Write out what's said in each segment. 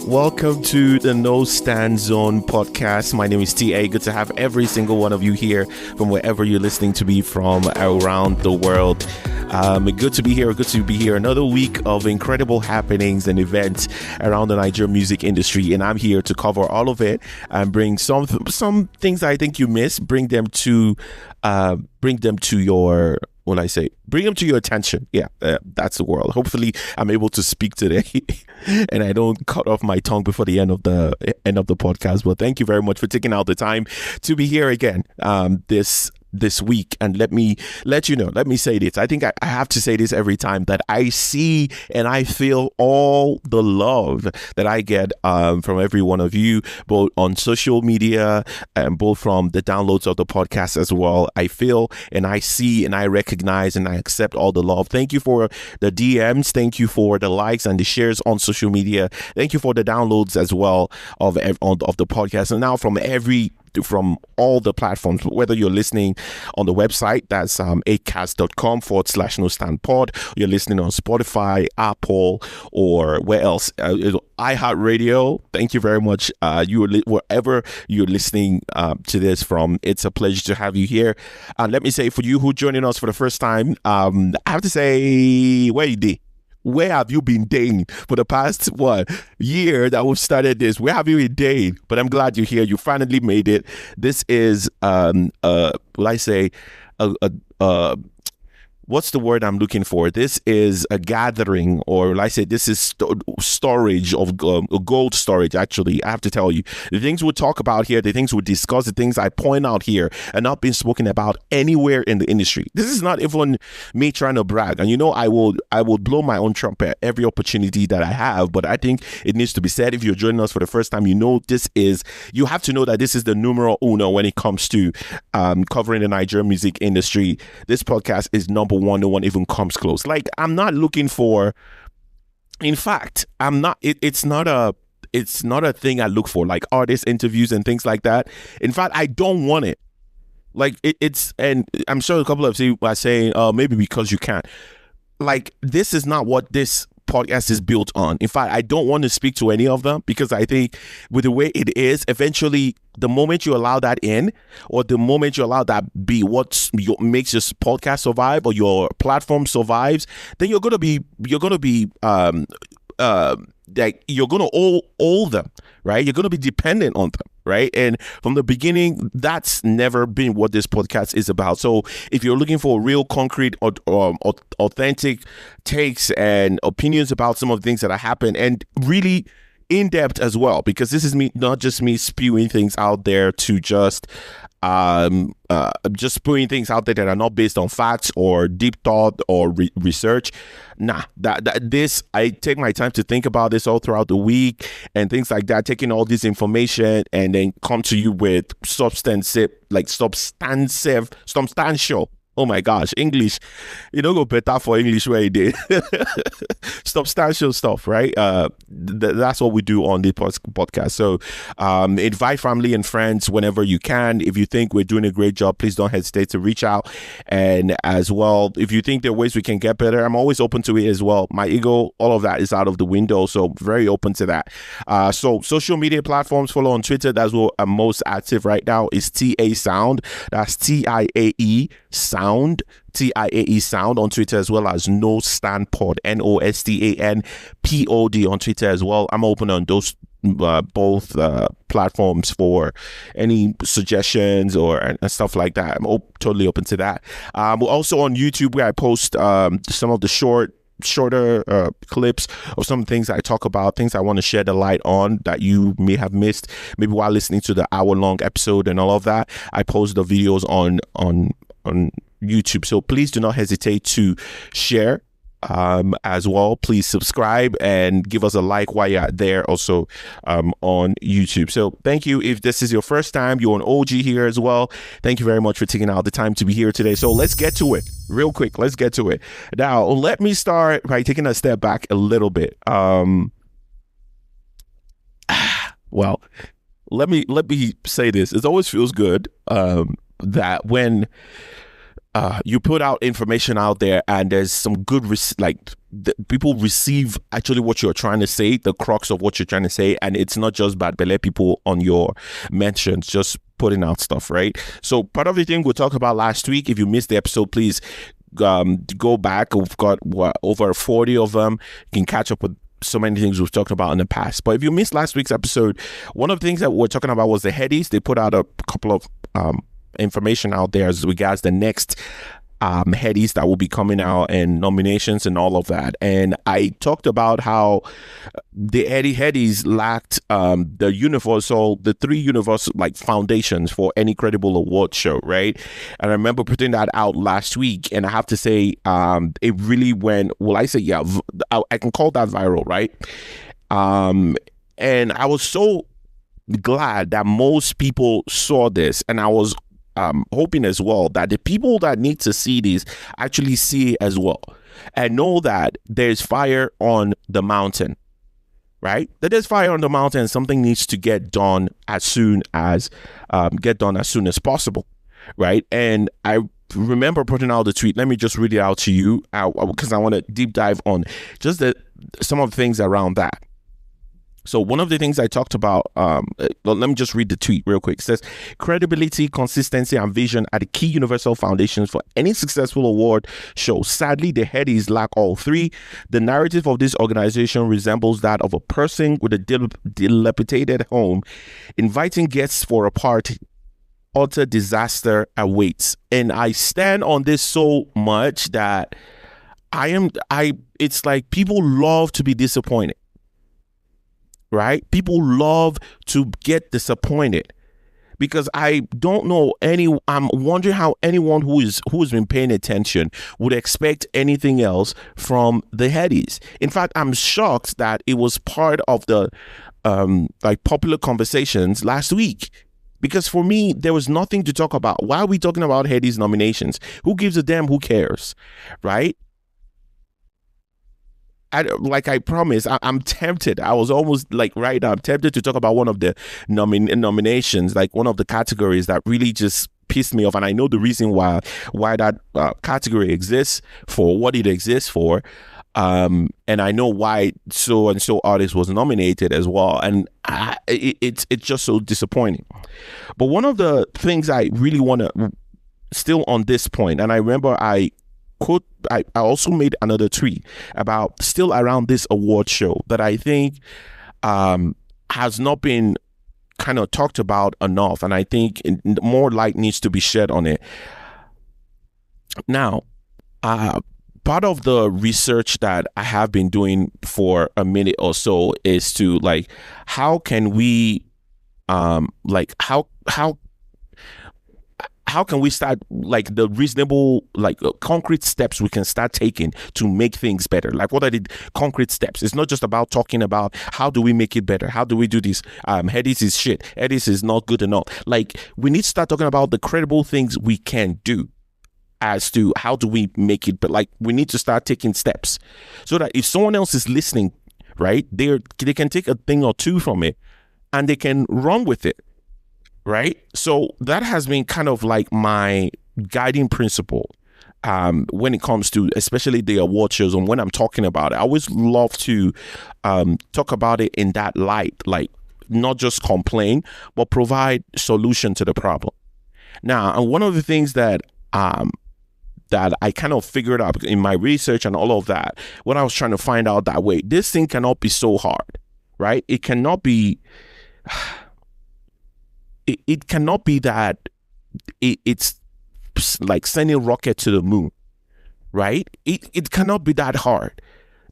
Welcome to the No Stand Zone podcast. My name is TA. Good to have every single one of you here from wherever you're listening to me from around the world. Good to be here. Good to be here. Another week of incredible happenings and events around the Nigerian music industry, and I'm here to cover all of it and bring some things I think you missed. Bring them to your. When I say bring them to your attention, that's the word. Hopefully, I'm able to speak today, and I don't cut off my tongue before the end of the podcast. But thank you very much for taking out the time to be here again. This week, and let me say this. I think I have to say this every time, that I see and I feel all the love that I get from every one of you, both on social media and both from the downloads of the podcast as well. I feel and I see and I recognize and I accept all the love. Thank you for the DMs. Thank you for the likes and the shares on social media. Thank you for the downloads as well of the podcast. And now from all the platforms, whether you're listening on the website, that's acast.com/nostandpod, you're listening on Spotify, Apple, or where else, iHeartRadio. Thank you very much. Wherever you're listening to this from, it's a pleasure to have you here. Let me say, for you who are joining us for the first time, I have to say, where have you been dating for the past year that we've started this? Where have you been dating? But I'm glad you're here. You finally made it. This is what's the word I'm looking for? This is a gathering, or like I say, this is storage of gold storage. Actually, I have to tell you, the things we talk about here, the things we discuss, the things I point out here are not being spoken about anywhere in the industry. This is not even me trying to brag. And I will blow my own trumpet every opportunity that I have. But I think it needs to be said. If you're joining us for the first time, you have to know that this is the numero uno when it comes to covering the Nigerian music industry. This podcast is number one. No one even comes close. Like, I'm not looking for, in fact, I'm not, it's not a thing I look for, like artist interviews and things like that. In fact, I don't want it. Like, and I'm sure a couple of you are saying, maybe because you can't. Like, this is not what this podcast is built on. In fact, I don't want to speak to any of them, because I think with the way it is, eventually the moment you allow that in, or the moment you allow that be what makes your podcast survive or your platform survives, then you're gonna be like, you're gonna owe them, right? You're gonna be dependent on them, right? And from the beginning, that's never been what this podcast is about. So if you're looking for real, concrete, or authentic takes and opinions about some of the things that have happened, and really in depth as well, because this is not just me spewing things out there to just putting things out there that are not based on facts or deep thought or research. This, I take my time to think about this all throughout the week and things like that, taking all this information and then come to you with substantial. Oh my gosh, English, go better for English where it did. Substantial stuff, right? That's what we do on the podcast. So invite family and friends whenever you can. If you think we're doing a great job, please don't hesitate to reach out. And as well, if you think there are ways we can get better, I'm always open to it as well. My ego, all of that is out of the window. So very open to that. So social media platforms, follow on Twitter. That's what I'm most active right now, is TA Sound. That's TIAE Sound. TIAE Sound on Twitter, as well as No Stand Pod, NOSTANPOD on Twitter as well. I'm open on those both platforms for any suggestions or stuff like that. I'm totally open to that. We're also on YouTube, where I post some of the shorter clips of some things I talk about, things I want to shed the light on that you may have missed, maybe while listening to the hour-long episode and all of that. I post the videos on YouTube. So please do not hesitate to share as well. Please subscribe and give us a like while you're there also on YouTube. So thank you. If this is your first time, you're an OG here as well. Thank you very much for taking out the time to be here today. So let's get to it real quick. Let's get to it. Now, let me start by taking a step back a little bit. Well, let me say this. It always feels good that when you put out information out there, and there's some good people receive actually what you're trying to say, the crux of what you're trying to say, and it's not just bad belly people on your mentions just putting out stuff, right? So part of the thing we talked about last week, if you missed the episode, please go back. We've got over 40 of them. You can catch up with so many things we've talked about in the past. But if you missed last week's episode, one of the things that we're talking about was the Headies. They put out a couple of information out there as regards the next Headies that will be coming out and nominations and all of that. And I talked about how the Headies lacked the three universal like foundations for any credible award show, right? And I remember putting that out last week, and I have to say it really went, well, I say, yeah, I can call that viral, right? And I was so glad that most people saw this, and I was hoping as well that the people that need to see this actually see it as well, and know that there's fire on the mountain, right? That there's fire on the mountain. Something needs to get done as soon as possible, right? And I remember putting out the tweet. Let me just read it out to you because I want to deep dive on just some of the things around that. So one of the things I talked about, let me just read the tweet real quick. It says, credibility, consistency, and vision are the key universal foundations for any successful award show. Sadly, the Headies lack all three. The narrative of this organization resembles that of a person with a dilapidated home, inviting guests for a party. Utter disaster awaits. And I stand on this so much that it's like people love to be disappointed. Right? People love to get disappointed, because I don't know I'm wondering how anyone who's been paying attention would expect anything else from the Headies. In fact, I'm shocked that it was part of the popular conversations last week. Because for me, there was nothing to talk about. Why are we talking about Headies nominations? Who gives a damn? Who cares? Right? I promise, I'm tempted. I was almost like right now, I'm tempted to talk about one of the nominations, like one of the categories that really just pissed me off. And I know the reason why that category exists, for what it exists for. And I know why so and so artist was nominated as well. And it's just so disappointing. But one of the things I really want to, still on this point, and I remember I also made another tweet about still around this award show that I think has not been kind of talked about enough, and I think more light needs to be shed on it. Now, part of the research that I have been doing for a minute or so is to how can we how can we start the reasonable concrete steps we can start taking to make things better? What are the concrete steps? It's not just about talking about how do we make it better, how do we do this. Headies is shit, Headies is not good enough. We need to start talking about the credible things we can do as to how do we make it. But we need to start taking steps so that if someone else is listening, right, they can take a thing or two from it and they can run with it. Right. So that has been kind of my guiding principle when it comes to especially the award shows. And when I'm talking about it, I always love to talk about it in that light, not just complain, but provide solution to the problem. Now, and one of the things that I kind of figured out in my research and all of that, when I was trying to find out that way, this thing cannot be so hard, right? It cannot be... It cannot be that it's like sending a rocket to the moon, right? It cannot be that hard.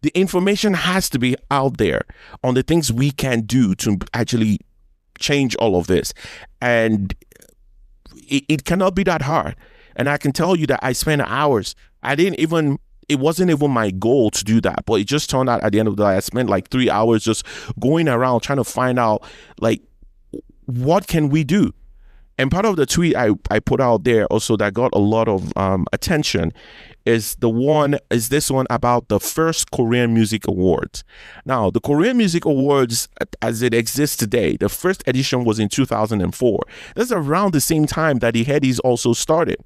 The information has to be out there on the things we can do to actually change all of this. And it cannot be that hard. And I can tell you that I spent hours. It wasn't even my goal to do that, but it just turned out at the end of the day, I spent 3 hours just going around trying to find out what can we do? And part of the tweet I put out there also that got a lot of attention is this one about the first Korean Music Awards. Now, the Korean Music Awards as it exists today, the first edition was in 2004. That's around the same time that the Headies also started.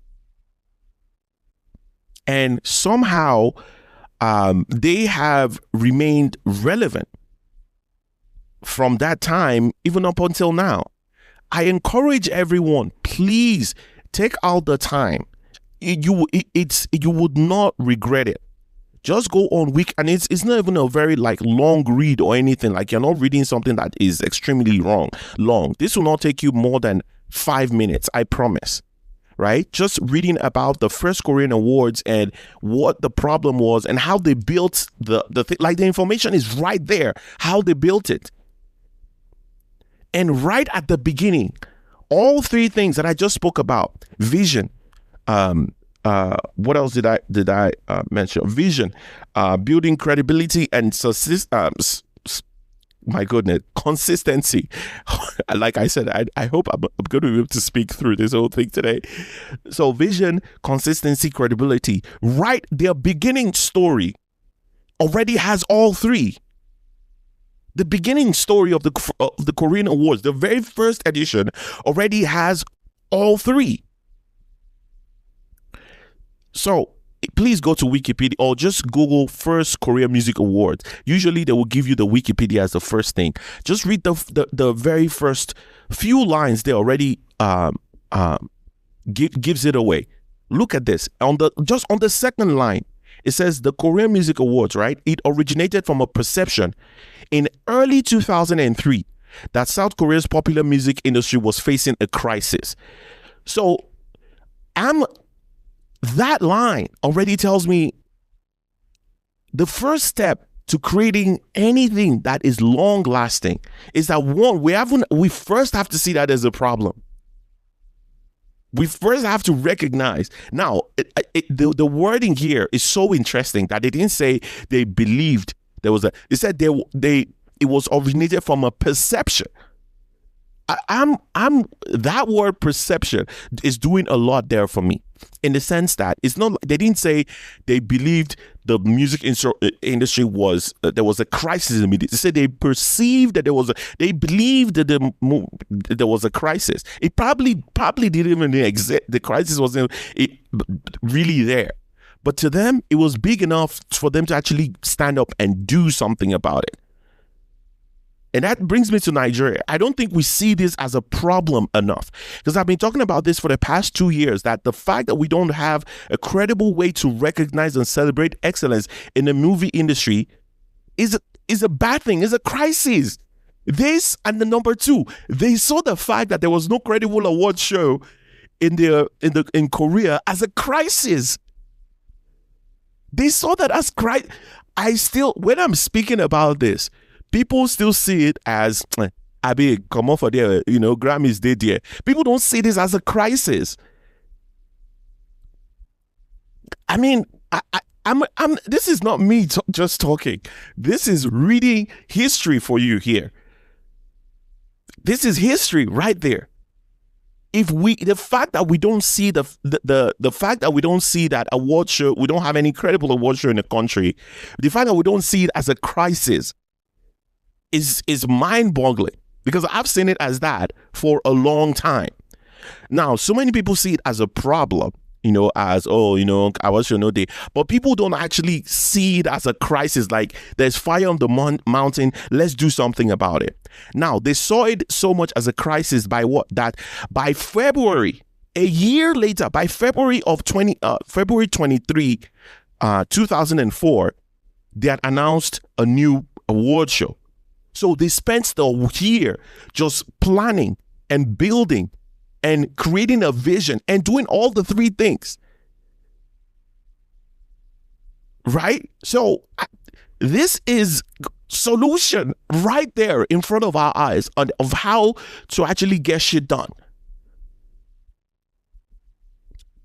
And somehow they have remained relevant from that time, even up until now. I encourage everyone, please take out the time. You would not regret it. Just go on week, and it's not even a very like long read or anything. Like, you're not reading something that is extremely long. This will not take you more than 5 minutes, I promise. Right? Just reading about the first Korean Awards and what the problem was and how they built the thing. Like, the information is right there, how they built it. And right at the beginning, all three things that I just spoke about: vision, what else did I mention? Vision, building credibility, and consistency. Like I said, I hope I'm going to be able to speak through this whole thing today. So vision, consistency, credibility. Right, their beginning story already has all three. The beginning story of the Korean Awards, the very first edition, already has all three. So please go to Wikipedia or just Google First Korean Music Awards. Usually they will give you the Wikipedia as the first thing. Just read the very first few lines. They already gives it away. Look at this. On the second line, it says the Korean Music Awards, right? It originated from a perception in early 2003 that South Korea's popular music industry was facing a crisis. So that line already tells me the first step to creating anything that is long lasting is that we first have to see that as a problem. We first have to recognize. Now, the wording here is so interesting that they didn't say they believed there was it said it was originated from a perception. That word perception is doing a lot there for me, in the sense that it's not, they didn't say they believed the music industry was there was a crisis in media. They said they perceived that they believed that there was a crisis. It probably didn't even exist. The crisis wasn't really there, but to them it was big enough for them to actually stand up and do something about it. And that brings me to Nigeria. I don't think we see this as a problem enough, because I've been talking about this for the past 2 years, that the fact that we don't have a credible way to recognize and celebrate excellence in the movie industry is a bad thing, is a crisis. This, and the number two, they saw the fact that there was no credible award show in Korea as a crisis. They saw that as crisis. When I'm speaking about this, people still see it as, come on for there, Grammys did there. People don't see this as a crisis. I mean, this is not me just talking. This is reading history for you here. This is history right there. The fact that we don't see the fact that we don't see that award show, we don't have any credible award show in the country, the fact that we don't see it as a crisis is mind-boggling, because I've seen it as that for a long time. Now, so many people see it as a problem, as, I was sure no day, but people don't actually see it as a crisis. Like, there's fire on the mountain, let's do something about it. Now, they saw it so much as a crisis that by February, a year later, by February 23, 2004, they had announced a new award show. So they spent the year just planning and building and creating a vision and doing all the three things. Right? So this is solution right there in front of our eyes of how to actually get shit done.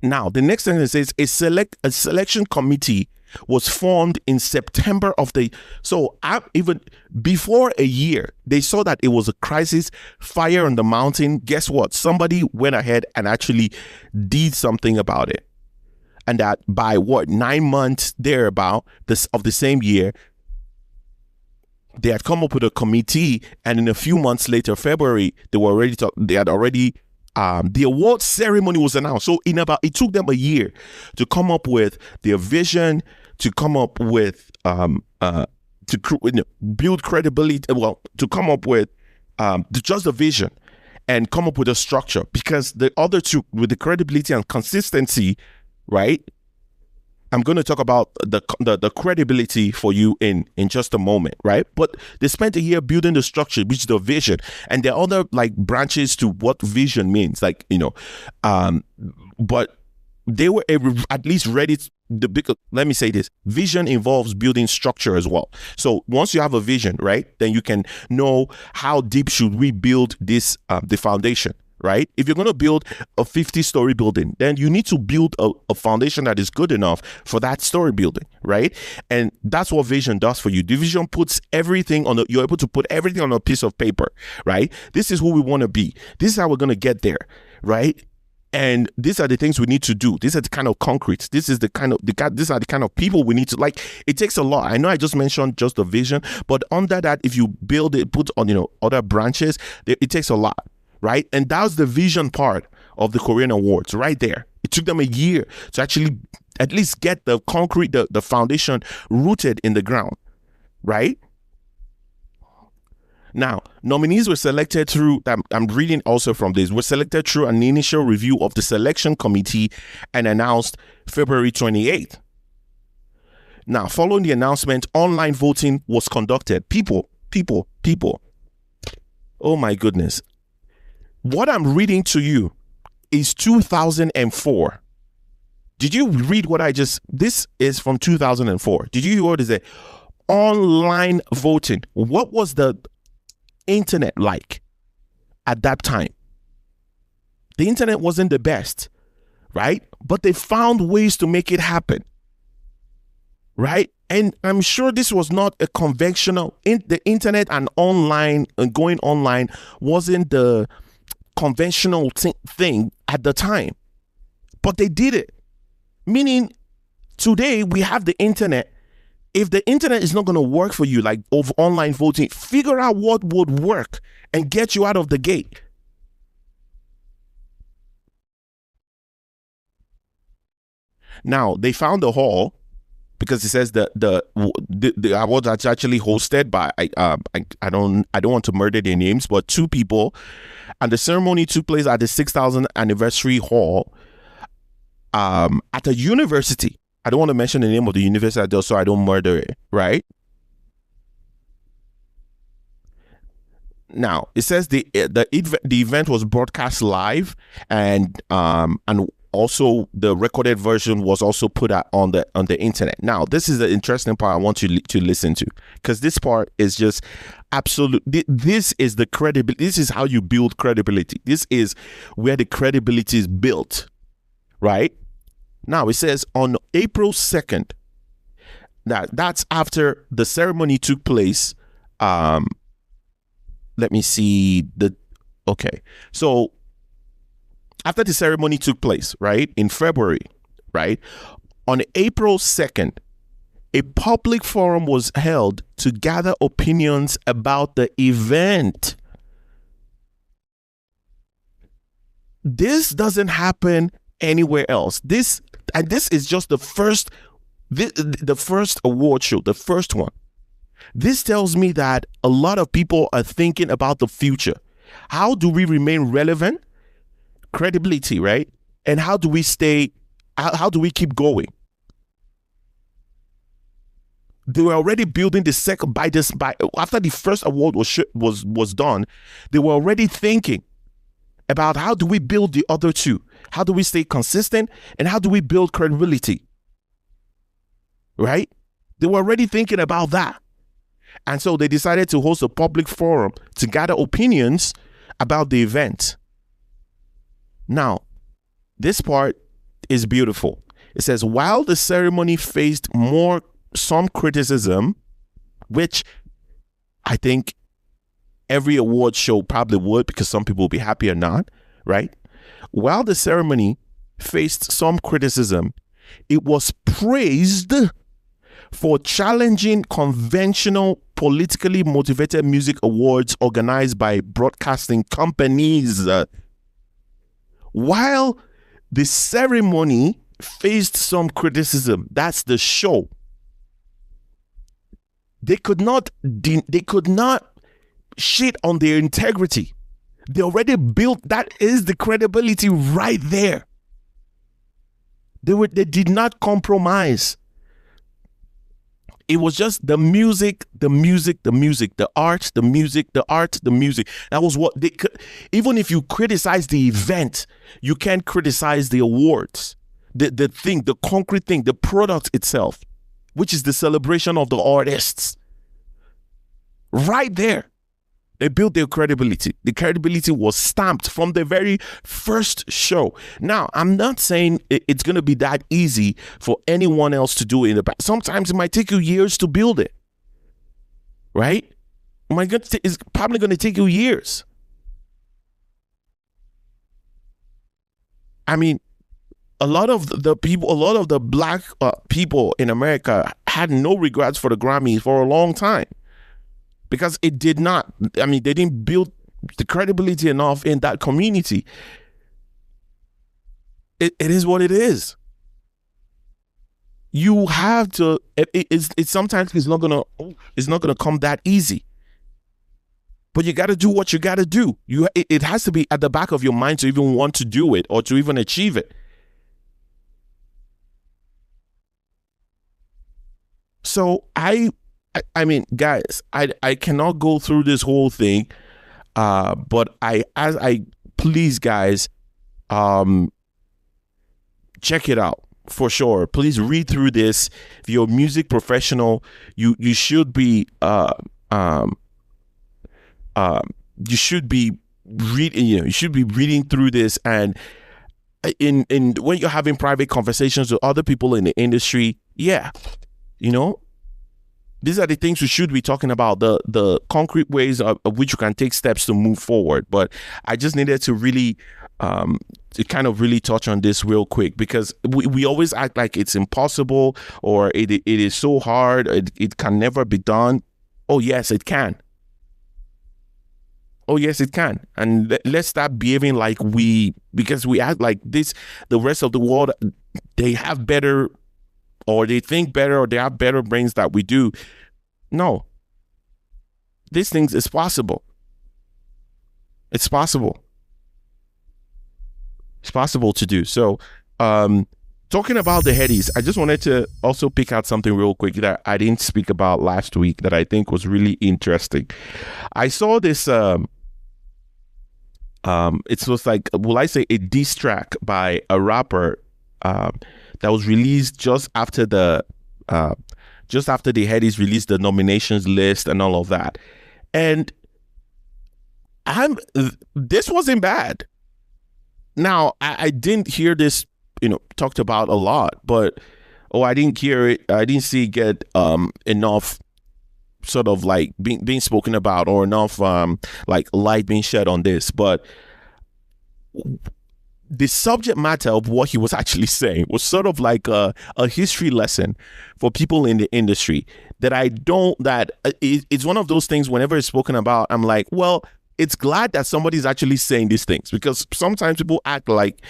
Now, the next thing it says, a selection committee was formed in September even before a year, they saw that it was a crisis, fire on the mountain. Guess what? Somebody went ahead and actually did something about it. And that by 9 months thereabout of the same year, they had come up with a committee, and in a few months later, February, they had already the award ceremony was announced. So it took them a year to come up with their vision, to come up with build credibility. Well, to come up with just the vision and come up with a structure, because the other two, with the credibility and consistency, right? I'm going to talk about the credibility for you in just a moment, right? But they spent a year building the structure, which is the vision, and there are other like branches to what vision means, like, but they were at least ready. Let me say this: vision involves building structure as well. So once you have a vision, right, then you can know how deep should we build this the foundation. Right? If you're going to build a 50-story building, then you need to build a foundation that is good enough for that story building, right? And that's what vision does for you. The vision puts everything you're able to put everything on a piece of paper, right? This is who we want to be. This is how we're going to get there, right? And these are the things we need to do. These are the kind of concrete. These are the kind of people we need to, like. It takes a lot. I know I just mentioned just the vision, but under that, if you build it, put on, other branches, it takes a lot. Right? And that was the vision part of the Korean Awards right there. It took them a year to actually at least get the concrete, the foundation rooted in the ground. Right? Now, nominees were selected through, I'm reading also from this, were selected through an initial review of the selection committee and announced February 28th. Now, following the announcement, online voting was conducted. People. Oh my goodness. What I'm reading to you is 2004. Did you read what this is from 2004. Did you hear what is it? Online voting. What was the internet like at that time? The internet wasn't the best, right? But they found ways to make it happen, right? And I'm sure this was not a conventional, the internet and online and going online wasn't the conventional thing at the time, but they did it. Meaning today we have the internet. If the internet is not going to work for you, like over online voting, figure out what would work and get you out of the gate. Now they found the hall, because it says the award that's actually hosted by I don't want to murder their names, but two people, and the ceremony took place at the 6,000th anniversary hall at a university. I don't want to mention the name of the university so I don't murder it, right? Now it says the event was broadcast live, and also the recorded version was also put out on the internet. Now this is the interesting part I want you to listen to, because this part is just absolute. This is the credibility. This is how you build credibility. This is where the credibility is built, right? Now it says on April 2nd, that's after the ceremony took place. Let me see okay. So after the ceremony took place, right, in February, right, on April 2nd, a public forum was held to gather opinions about the event. This doesn't happen anywhere else. This is just the first award show, the first one. This tells me that a lot of people are thinking about the future. How do we remain relevant? Credibility, right? And how do we keep going? They were already building the second after the first award was done. They were already thinking about how do we build the other two? How do we stay consistent? And how do we build credibility? Right? They were already thinking about that. And so they decided to host a public forum to gather opinions about the event. Now, this part is beautiful. It says, while the ceremony faced some criticism, which I think every award show probably would, because some people will be happy or not, right? While the ceremony faced some criticism, it was praised for challenging conventional politically motivated music awards organized by broadcasting companies. while the ceremony faced some criticism, that's the show. They could not shit on their integrity. They already built, that is the credibility right there. They did not compromise. It was just the music, the art, the music. That was what they could. Even if you criticize the event, you can't criticize the awards, the concrete thing, the product itself, which is the celebration of the artists. Right there, they built their credibility. The credibility was stamped from the very first show. Now, I'm not saying it's going to be that easy for anyone else to do it in the past. Sometimes it might take you years to build it, right? It's probably going to take you years. I mean, a lot of the black people in America had no regrets for the Grammys for a long time. Because it did not, they didn't build the credibility enough in that community. It is what it is. You have to, sometimes it's not gonna come that easy. But you gotta do what you gotta do. It has to be at the back of your mind to even want to do it or to even achieve it. So I mean, guys, I cannot go through this whole thing, but please, guys, check it out for sure. Please read through this. If you're a music professional, you should be you should be reading through this, and in when you're having private conversations with other people in the industry, these are the things we should be talking about, the concrete ways of which you can take steps to move forward. But I just needed to really to kind of really touch on this real quick, because we always act like it's impossible or it is so hard, it can never be done. Oh, yes, it can. Oh, yes, it can. And let's stop behaving like because we act like this, the rest of the world, they have better, or they think better, or they have better brains that we do. No. These things is possible. It's possible. It's possible to do. So, talking about the Headies, I just wanted to also pick out something real quick that I didn't speak about last week that I think was really interesting. I saw this, it was like, will I say, a diss track by a rapper that was released just after the Headies released the nominations list and all of that. And this wasn't bad. Now, I didn't hear this, talked about a lot, but I didn't hear it. I didn't see it get enough sort of like being spoken about, or enough like light being shed on this. But the subject matter of what he was actually saying was sort of like a history lesson for people in the industry it's one of those things, whenever it's spoken about, I'm like, well, it's glad that somebody's actually saying these things, because sometimes people act like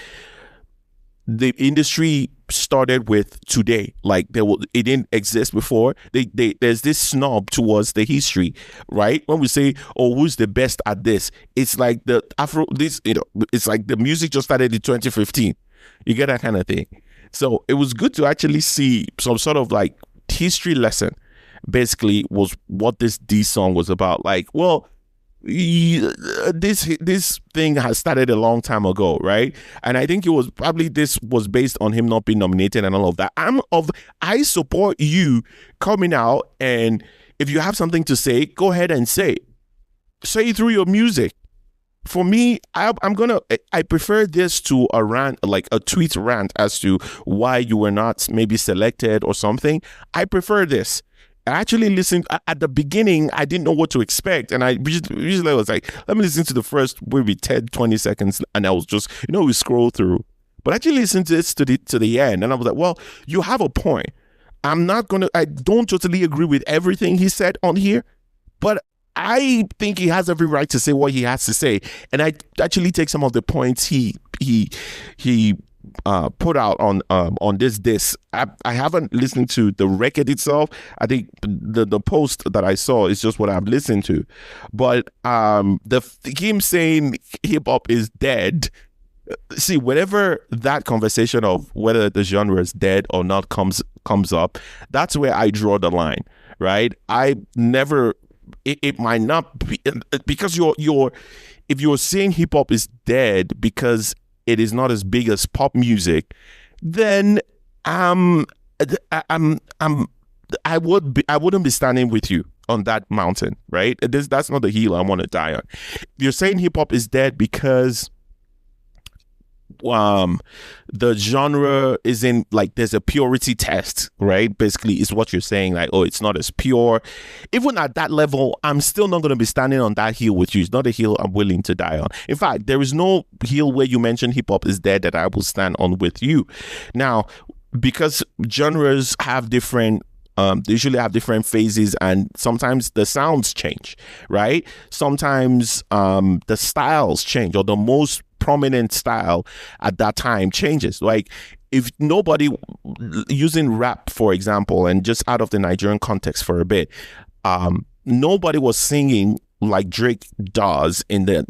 the industry started with today, like it didn't exist before. There's this snob towards the history, right? When we say, oh, who's the best at this, it's like it's like the music just started in 2015. You get that kind of thing. So it was good to actually see some sort of like history lesson, basically, was what this D song was about. Like, well, this thing has started a long time ago, right? And I think this was based on him not being nominated and all of that. I support you coming out, and if you have something to say, go ahead and say it through your music. For me, I prefer this to a rant, like a tweet rant as to why you were not maybe selected or something. I prefer this. I actually listened at the beginning. I didn't know what to expect, and I usually was like, let me listen to the first maybe 10-20 seconds, and I was just, we scroll through. But I actually listened to this to the end, and I was like, well, you have a point. I don't totally agree with everything he said on here, but I think he has every right to say what he has to say, and I actually take some of the points he he put out on this disc. I haven't listened to the record itself. I think the post that I saw is just what I've listened to, but him saying hip hop is dead. See, whenever that conversation of whether the genre is dead or not comes up, that's where I draw the line, right? I never. It might not be, because if you're saying hip hop is dead because it is not as big as pop music, then I wouldn't be standing with you on that mountain, right? That's not the hill I want to die on. If you're saying hip hop is dead because the genre isn't, like, there's a purity test, right? Basically is what you're saying, like, oh, it's not as pure. Even at that level, I'm still not going to be standing on that hill with you. It's not a hill I'm willing to die on. In fact, there is no hill where you mention hip hop is dead that I will stand on with you. Now, because genres have different they usually have different phases, and sometimes the sounds change, right? Sometimes the styles change, or the most prominent style at that time changes. Like, if nobody, using rap for example, and just out of the Nigerian context for a bit, nobody was singing like Drake does in the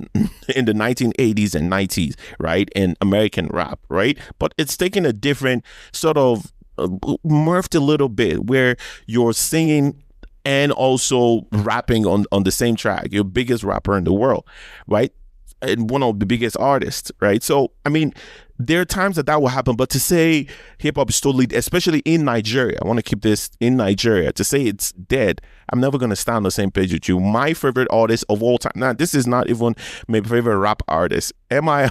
1980s and 90s, right? In American rap, right? But it's taken a different sort of morphed a little bit, where you're singing and also rapping on the same track. You're biggest rapper in the world, right? And one of the biggest artists, right? So, I mean, there are times that will happen, but to say hip hop is totally, especially in Nigeria, I want to keep this in Nigeria, to say it's dead, I'm never going to stand on the same page with you. My favorite artist of all time, now this is not even my favorite rap artist. MI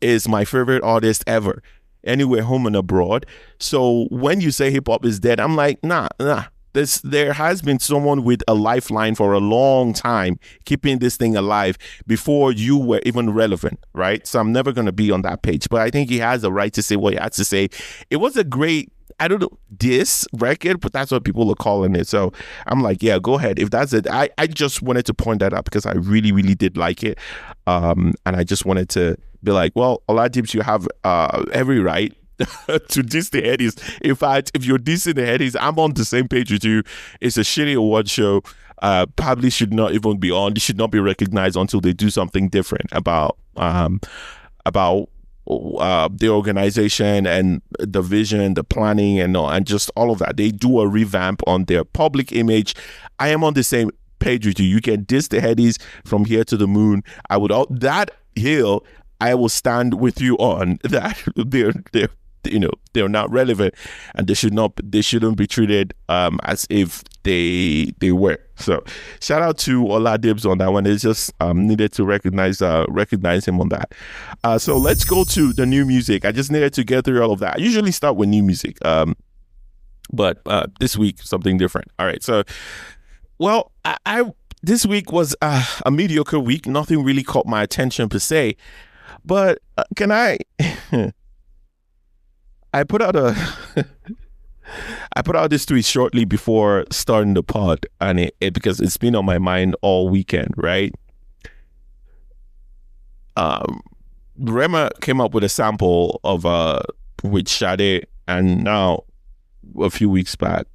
is my favorite artist ever, anywhere, home and abroad. So when you say hip hop is dead, I'm like, nah. There has been someone with a lifeline for a long time keeping this thing alive before you were even relevant, right? So I'm never going to be on that page, but I think he has the right to say what he has to say. It was a great, I don't know, diss record, but that's what people are calling it. So I'm like, yeah, go ahead. If that's it, I just wanted to point that out because I really, really did like it. And I just wanted to be like, well, Oladips, you have every right to diss the Headies. In fact, if you're dissing the Headies, I'm on the same page with you. It's a shitty award show. Probably should not even be on. They should not be recognized until they do something different about the organization and the vision, the planning, and just all of that. They do a revamp on their public image. I am on the same page with you. You can diss the Headies from here to the moon. That hill I will stand with you on. That they're not relevant, and they shouldn't be treated as if they were. So shout out to Oladips on that one. It's just needed to recognize him on that. So let's go to the new music. I just needed to get through all of that. I usually start with new music, but this week something different. All right, so well, I this week was a mediocre week. Nothing really caught my attention per se, but can I I put out this tweet shortly before starting the pod, and it because it's been on my mind all weekend, right? Rema came up with a sample of with Sade, and now a few weeks back,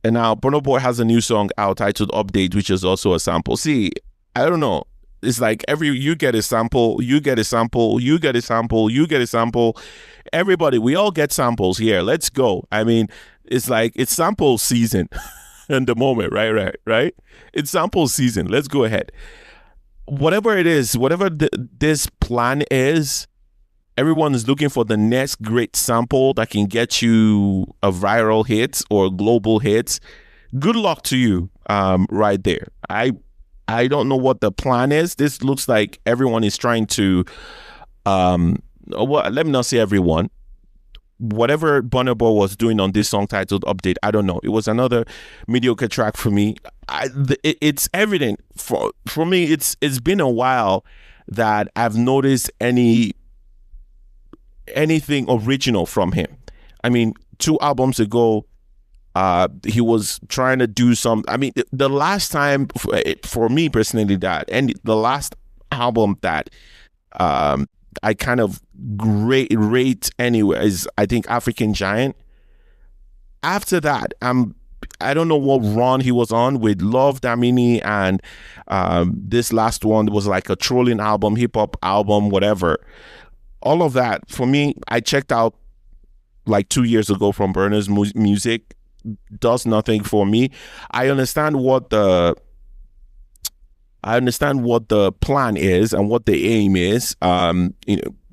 and now Burna Boy has a new song out titled Update, which is also a sample. See, I don't know. It's like you get a sample, you get a sample, you get a sample, you get a sample. Everybody, we all get samples here. Let's go. I mean, it's like it's sample season in the moment, right? It's sample season. Let's go ahead. Whatever it is, whatever this plan is, everyone is looking for the next great sample that can get you a viral hit or global hits. Good luck to you, right there. I don't know what the plan is. This looks like everyone is trying to, let me not say everyone. Whatever Burna Boy was doing on this song titled Update, I don't know. It was another mediocre track for me. It's evident for me. It's been a while that I've noticed anything original from him. I mean, 2 albums ago, he was trying to do some. I mean, the last time for me personally the last album that I kind of rate anyway is, I think, African Giant. After that, I don't know what run he was on with Love Damini, and this last one was like a trolling album, hip hop album, whatever. All of that, for me, I checked out like 2 years ago from Burna's music. Does nothing for me. I understand what the plan is and what the aim is.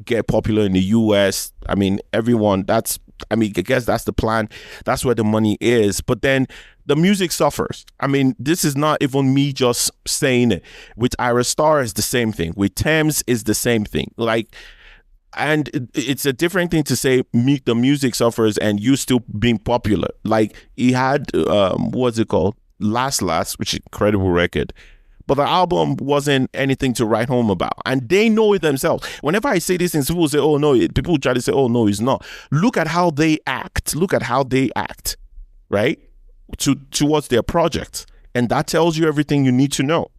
Get popular in the US. I mean, I guess that's the plan. That's where the money is. But then the music suffers. I mean, this is not even me just saying it. With Ira Star, is the same thing. With Thames, is the same thing. Like, and it's a different thing to say the music suffers and you still being popular. Like, he had, what's it called? Last, which is an incredible record. But the album wasn't anything to write home about. And they know it themselves. Whenever I say these things, people say, oh, no. People try to say, oh, no, it's not. Look at how they act. Right? Towards their project. And that tells you everything you need to know.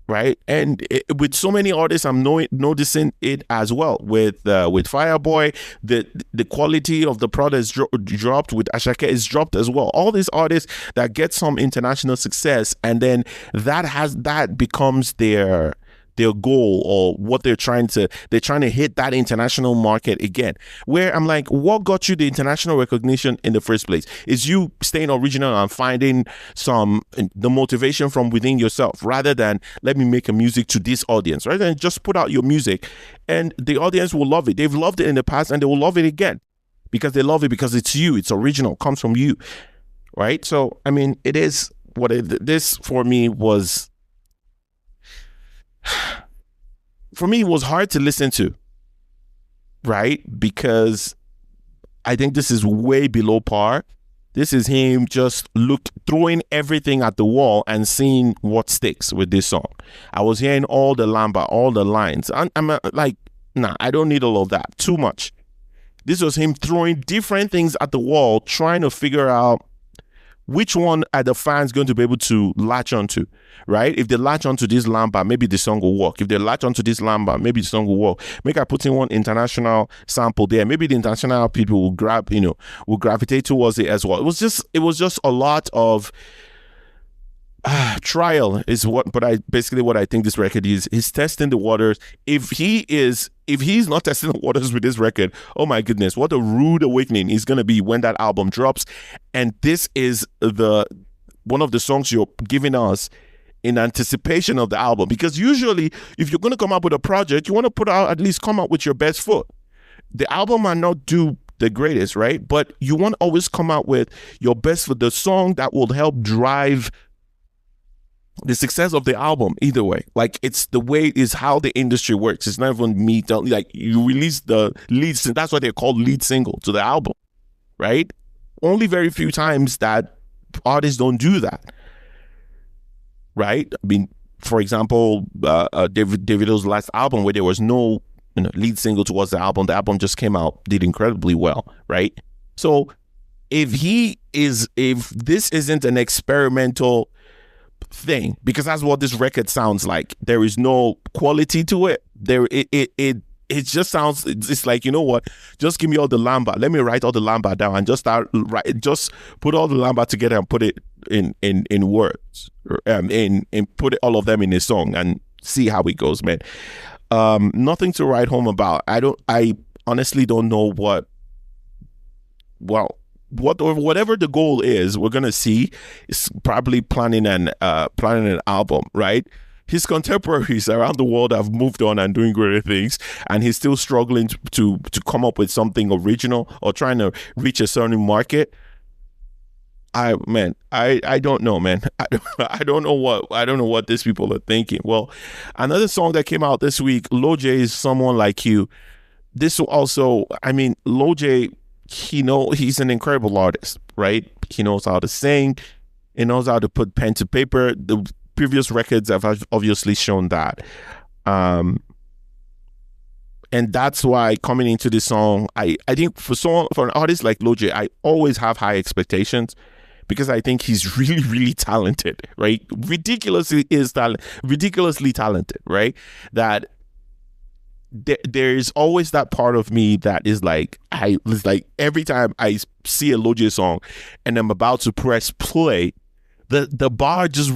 Right? And with so many artists, I'm noticing it as well. With Fireboy, the quality of the product is dropped. With Ashake, is dropped as well. All these artists that get some international success, and then that becomes their goal, or what they're trying to hit that international market again. Where I'm like, what got you the international recognition in the first place? Is you staying original and finding the motivation from within yourself, rather than let me make a music to this audience, rather than just put out your music and the audience will love it. They've loved it in the past and they will love it again because they love it because it's you, it's original, comes from you, right? So I mean, it is what this for me was. For me, it was hard to listen to, right? Because I think this is way below par. This is him just throwing everything at the wall and seeing what sticks with this song. I was hearing all the lamba, all the lines. I'm like, nah, I don't need all of that. Too much. This was him throwing different things at the wall, trying to figure out which one are the fans going to be able to latch onto, right? If they latch onto this lamba, maybe the song will work. If they latch onto this lamba, maybe the song will work. Make I put in one international sample there. Maybe the international people will gravitate towards it as well. It was just a lot of trial but what I think this record is. He's testing the waters. If he's not testing the waters with this record, oh my goodness, what a rude awakening is going to be when that album drops. And this is one of the songs you're giving us in anticipation of the album, because usually if you're going to come up with a project, you want to at least come up with your best foot. The album might not do the greatest, right? But you want to always come out with your best for the song that will help drive the success of the album. Either way, like, it's the way is how the industry works. It's not even me like, you release the lead, that's why they're called lead single to the album, right? Only very few times that artists don't do that, right? I mean, for example, Davido's last album, where there was no lead single towards the album just came out, did incredibly well, right? So if this isn't an experimental thing, because that's what this record sounds like, there is no quality to it. It just sounds, it's like, you know what, just give me all the lamba, let me write all the lamba down and just put all the lamba together and put it in words, and put all of them in a song and see how it goes, man. Nothing to write home about. I honestly don't know whatever the goal is, we're gonna see. Is probably planning an album, right? His contemporaries around the world have moved on and doing greater things, and he's still struggling to come up with something original or trying to reach a certain market. I don't know, man. I don't know what these people are thinking. Well, another song that came out this week, Lojay's Someone Like You. This also, I mean, Lojay, he's an incredible artist, right? He knows how to sing. He knows how to put pen to paper. The previous records have obviously shown that. And that's why coming into this song, I think for an artist like Lojay, I always have high expectations, because I think he's really, really talented, right? Ridiculously talented, right? That there is always that part of me that is like, it's like every time I see a Lojay song and I'm about to press play, the bar just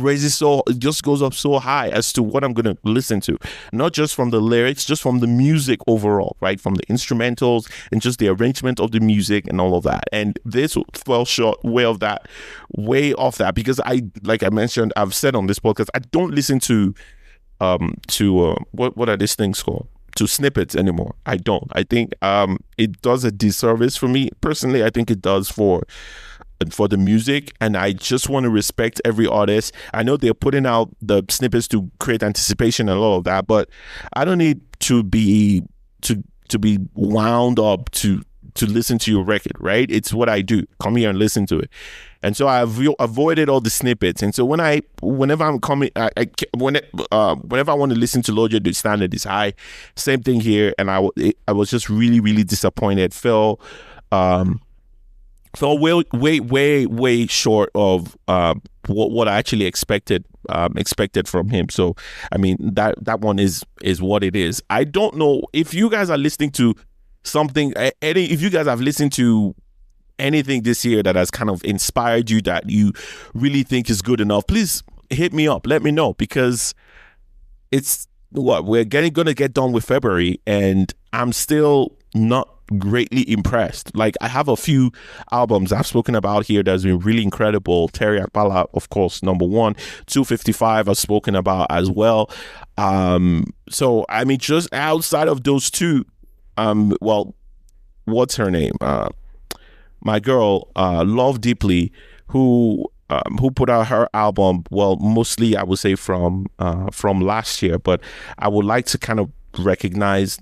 just goes up so high as to what I'm gonna listen to, not just from the lyrics, just from the music overall, right? From the instrumentals and just the arrangement of the music and all of that. And this fell short way off that, because like I mentioned, I've said on this podcast, I don't listen to what are these things called? To snippets anymore. I don't. I think it does a disservice for me personally. I think it does for the music, and I just want to respect every artist. I know they're putting out the snippets to create anticipation and all of that, but I don't need to be wound up to listen to your record, right? It's what I do. Come here and listen to it. And so I've avoided all the snippets. And so whenever I'm coming, whenever I want to listen to Lojay, the standard is high. Same thing here. And I was just really, really disappointed. Fell way short of what I actually expected from him. So I mean, that one is what it is. I don't know if you guys are listening to something, if you guys have listened to anything this year that has kind of inspired you, that you really think is good enough, please hit me up, let me know, because it's we're gonna get done with February and I'm still not greatly impressed. Like, I have a few albums I've spoken about here that's been really incredible. Terry Akpala, of course, number one. 255 I've spoken about as well. So I mean, just outside of those two, well, what's her name? My girl, Love Deeply, who put out her album, well, mostly I would say from last year, but I would like to kind of recognize,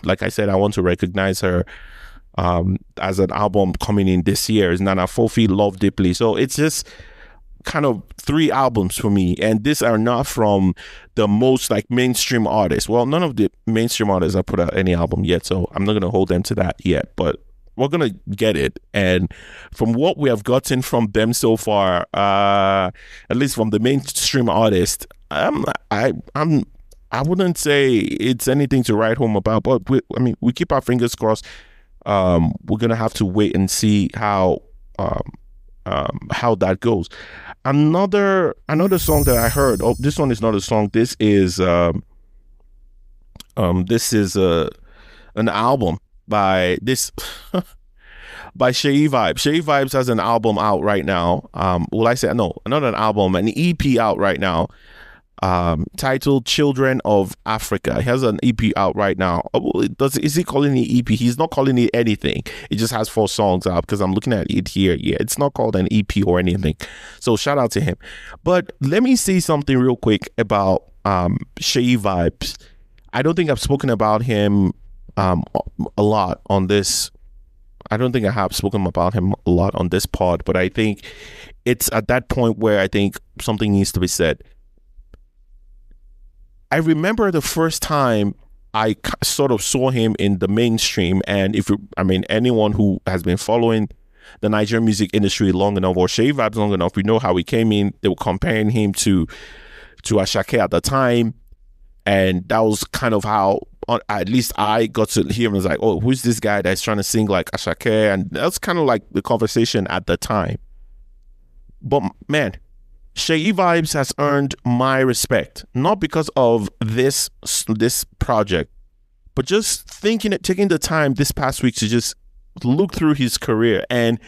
like I said, I want to recognize her as an album coming in this year, is Nana Fofi, Love Deeply. So it's just kind of 3 albums for me, and these are not from the most like mainstream artists. Well, none of the mainstream artists have put out any album yet, so I'm not going to hold them to that yet, but we're gonna get it. And from what we have gotten from them so far, at least from the mainstream artist, I wouldn't say it's anything to write home about, but we keep our fingers crossed. We're gonna have to wait and see how that goes. Another song that I heard. Oh, this one is not a song. This is an album by Seyi Vibes. Seyi Vibes has an album out right now. Well, I said no, not an album, an EP out right now, titled Children of Africa. He has an EP out right now. Is he calling it EP? He's not calling it anything. It just has 4 songs out, because I'm looking at it here. Yeah, it's not called an EP or anything. So shout out to him. But let me say something real quick about Seyi Vibes. I don't think I've spoken about him a lot on this. I don't think I have spoken about him a lot on this pod, but I think it's at that point where I think something needs to be said. I remember the first time I sort of saw him in the mainstream, and anyone who has been following the Nigerian music industry long enough, or Seyi Vibes long enough, we know how he came in. They were comparing him to Asake at the time, and that was kind of how, at least I got to hear him. I was like, oh, who's this guy that's trying to sing like Asake? And that's kind of like the conversation at the time. But man, Seyi Vibes has earned my respect, not because of this project, but just taking the time this past week to just look through his career, and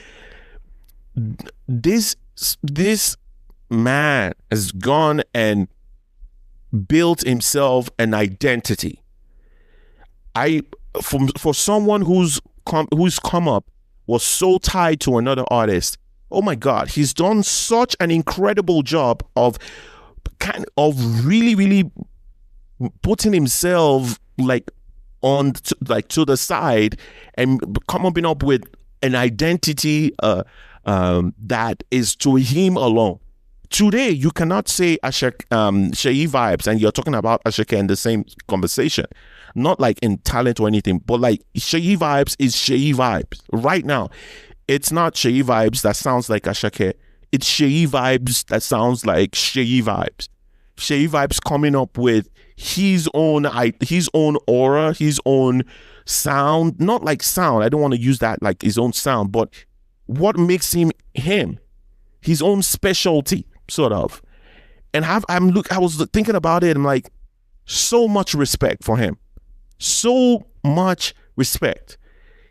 this man has gone and built himself an identity. For someone who's come up, was so tied to another artist, oh my God, he's done such an incredible job of really, really putting himself like to the side and coming up with an identity that is to him alone. Today, you cannot say Seyi Vibes and you're talking about Asake in the same conversation. Not like in talent or anything, but like Seyi Vibes is Seyi Vibes. Right now, it's not Seyi Vibes that sounds like Asake. It's Seyi Vibes that sounds like Seyi Vibes. Shay Vibes coming up with his own aura, his own sound. Not like sound. I don't want to use that like his own sound, but what makes him him, his own specialty, sort of. And I was thinking about it. I'm like, so much respect for him, so much respect.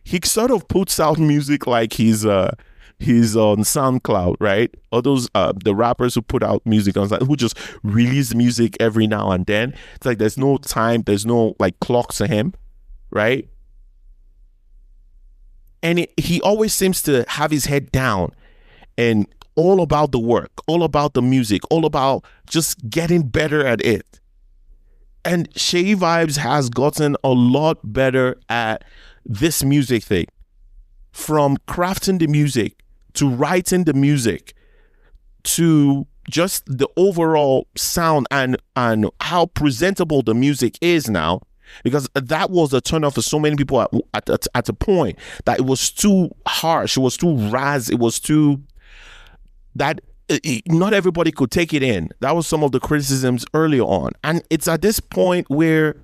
He sort of puts out music like he's on SoundCloud, right? Or those the rappers who put out music on who just release music every now and then. It's like there's no time, there's no like clock to him, right? And he always seems to have his head down and all about the work, all about the music, all about just getting better at it. And Shay Vibes has gotten a lot better at this music thing. From crafting the music, to writing the music, to just the overall sound and how presentable the music is now. Because that was a turn off for so many people at a point that it was too harsh, it was too raz, it was too... that not everybody could take it in. That was some of the criticisms earlier on. And he's at this point where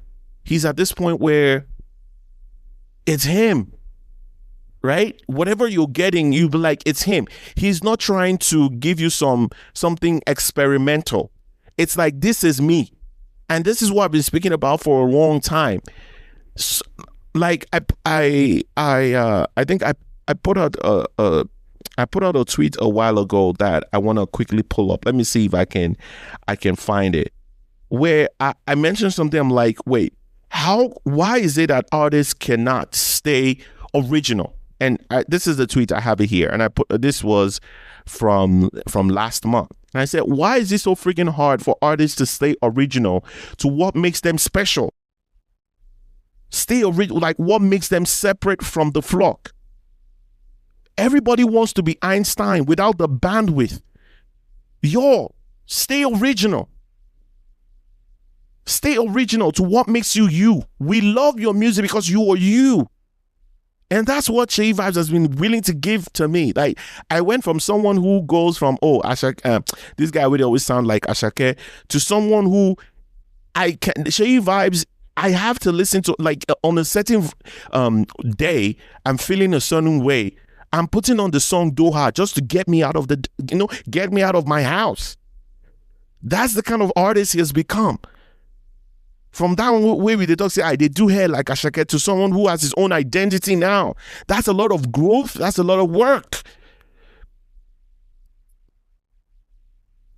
it's him, right? Whatever you're getting, you'll be like, it's him. He's not trying to give you something experimental. It's like, this is me. And this is what I've been speaking about for a long time. So, like I think I put out a tweet a while ago that I want to quickly pull up. Let me see if I can find it. Where I mentioned something. I'm like, wait, why is it that artists cannot stay original? And this is the tweet, I have it here. And this was from last month. And I said, why is it so freaking hard for artists to stay original to what makes them special? Stay original, like what makes them separate from the flock? Everybody wants to be Einstein without the bandwidth. Yo, stay original. Stay original to what makes you you. We love your music because you are you. And that's what Shay Vibes has been willing to give to me. Like, I went from someone who goes from, this guy would always sound like Ashake, to someone who Shay Vibes, I have to listen to, like, on a certain day, I'm feeling a certain way. I'm putting on the song Doha just to get me out of get me out of my house. That's the kind of artist he has become. From that way we talk, say, they do hair like Ashake, to someone who has his own identity now. That's a lot of growth. That's a lot of work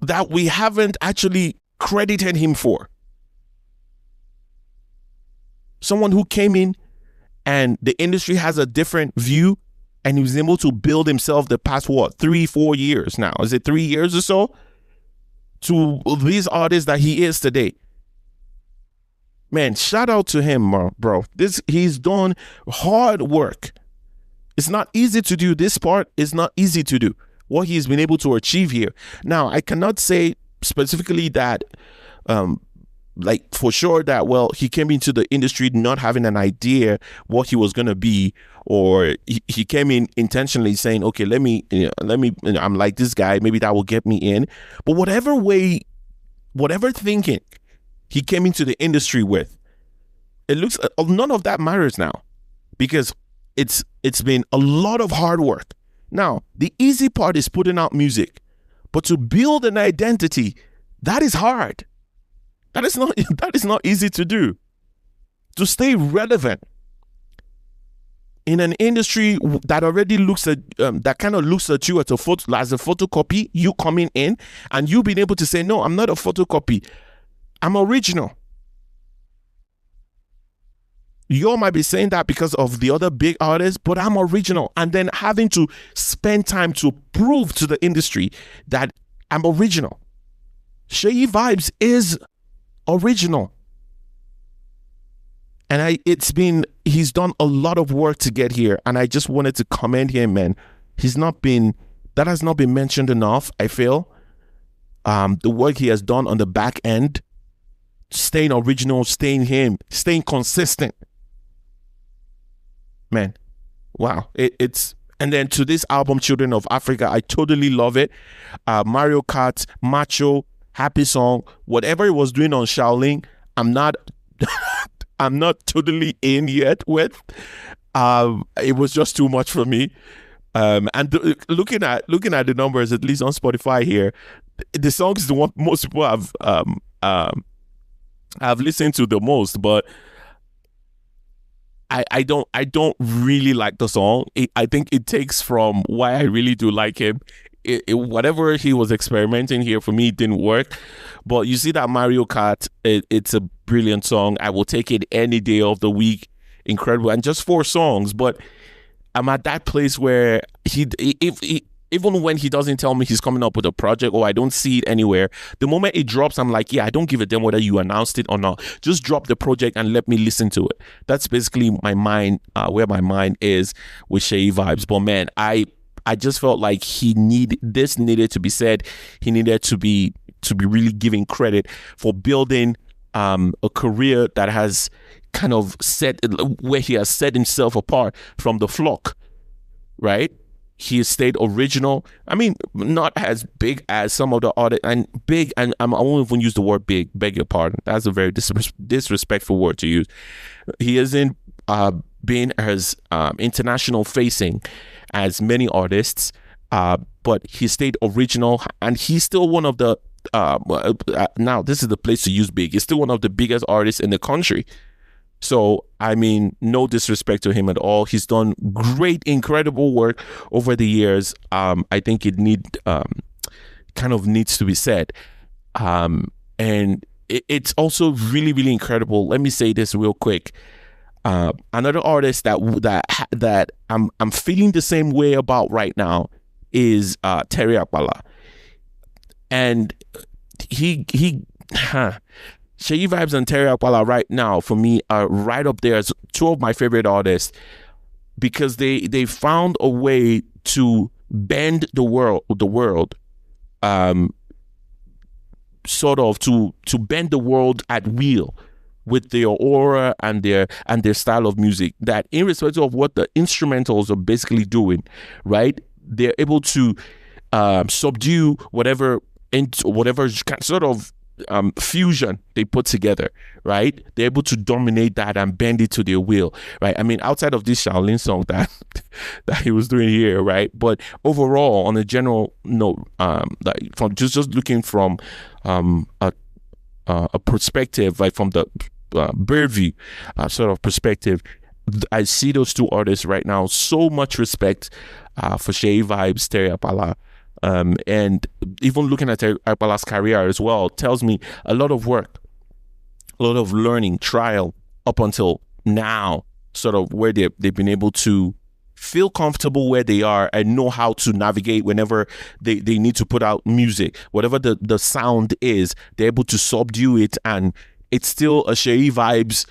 that we haven't actually credited him for. Someone who came in and the industry has a different view, and he was able to build himself the past, 3-4 years now. Is it 3 years or so? To these artists that he is today. Man, shout out to him, bro. He's done hard work. It's not easy to do. This part is not easy to do. What he's been able to achieve here. Now, I cannot say specifically that, like for sure that, well, he came into the industry not having an idea what he was going to be, or he came in intentionally saying, okay, let me, I'm like this guy, maybe that will get me in. But whatever thinking he came into the industry with, it looks, none of that matters now, because it's been a lot of hard work. Now, the easy part is putting out music, but to build an identity, that is hard. That is not easy to do. To stay relevant in an industry that already looks at that kind of looks at you as a photocopy, you coming in and you being able to say, no, I'm not a photocopy, I'm original. You might be saying that because of the other big artists, but I'm original. And then having to spend time to prove to the industry that I'm original. Shay Vibes is original. And he's done a lot of work to get here. And I just wanted to commend him, man. That has not been mentioned enough, I feel. The work he has done on the back end, staying original, staying him, staying consistent. Man, wow. And then to this album, Children of Africa, I totally love it. Mario Kart, Macho happy song. Whatever he was doing on Shaolin, I'm not I'm not totally in yet with. It was just too much for me. Looking at the numbers, at least on Spotify here, the song is the one most people have listened to the most, but I don't really like the song. I think it takes from why I really do like him. Whatever he was experimenting here, for me, it didn't work. But you see that Mario Kart, it's a brilliant song. I will take it any day of the week. Incredible. And just 4 songs, but I'm at that place where even when he doesn't tell me he's coming up with a project, or I don't see it anywhere, the moment it drops, I'm like, yeah, I don't give a damn whether you announced it or not. Just drop the project and let me listen to it. That's basically my mind, where my mind is with Seyi Vibez. But man, I just felt like this needed to be said. He needed to be really giving credit for building a career that has kind of where he has set himself apart from the flock, right? He has stayed original. I mean, not as big as some of the other, and big, and I won't even use the word big, beg your pardon. That's a very disrespectful word to use. He isn't been as international facing as many artists, but he stayed original, and he's still one of the now this is the place to use big. He's still one of the biggest artists in the country. So, I mean, no disrespect to him at all. He's done great, incredible work over the years. I think it kind of needs to be said. And it's also really, really incredible. Let me say this real quick. Another artist that I'm feeling the same way about right now is Terry Akpala. And Seyi Vibez and Terry Akpala right now, for me, are right up there as 2 of my favorite artists, because they found a way to bend the world, sort of to bend the world at will with their aura and their style of music, that irrespective of what the instrumentals are basically doing, right, they're able to subdue whatever sort of fusion they put together, right? They're able to dominate that and bend it to their will, right? I mean, outside of this Shaolin song that he was doing here, right? But overall, on a general note, like from just looking from a perspective, like from the bird view sort of perspective, I see those 2 artists right now. So much respect for Seyi Vibez, Terry Akpala. And even looking at Akpala's career as well tells me a lot of work, a lot of learning, trial up until now, sort of where they've been able to feel comfortable where they are and know how to navigate whenever they need to put out music. Whatever the sound is, they're able to subdue it, and it's still a Seyi Vibez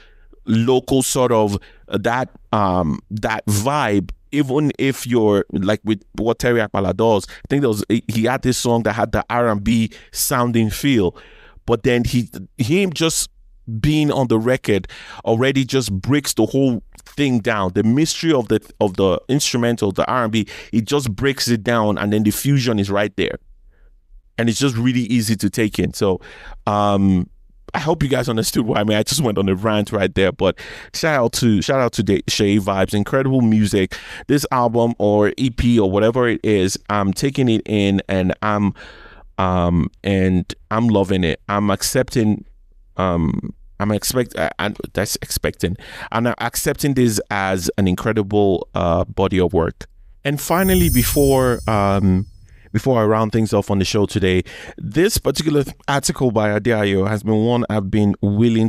local sort of that vibe. Even if you're like with what Terry Akpala does, I think he had this song that had the R&B sounding feel, but then him just being on the record already just breaks the whole thing down. The mystery of the instrumental, the R&B, it just breaks it down, and then the fusion is right there, and it's just really easy to take in. So, I hope you guys understood what I mean. I just went on a rant right there, but shout out to Seyi Vibez. Incredible music. This album or EP or whatever it is, I'm taking it in, and I'm loving it. I'm accepting. I'm accepting this as an incredible body of work. And finally, before I round things off on the show today, this particular article by Adeayo has been one I've been hoping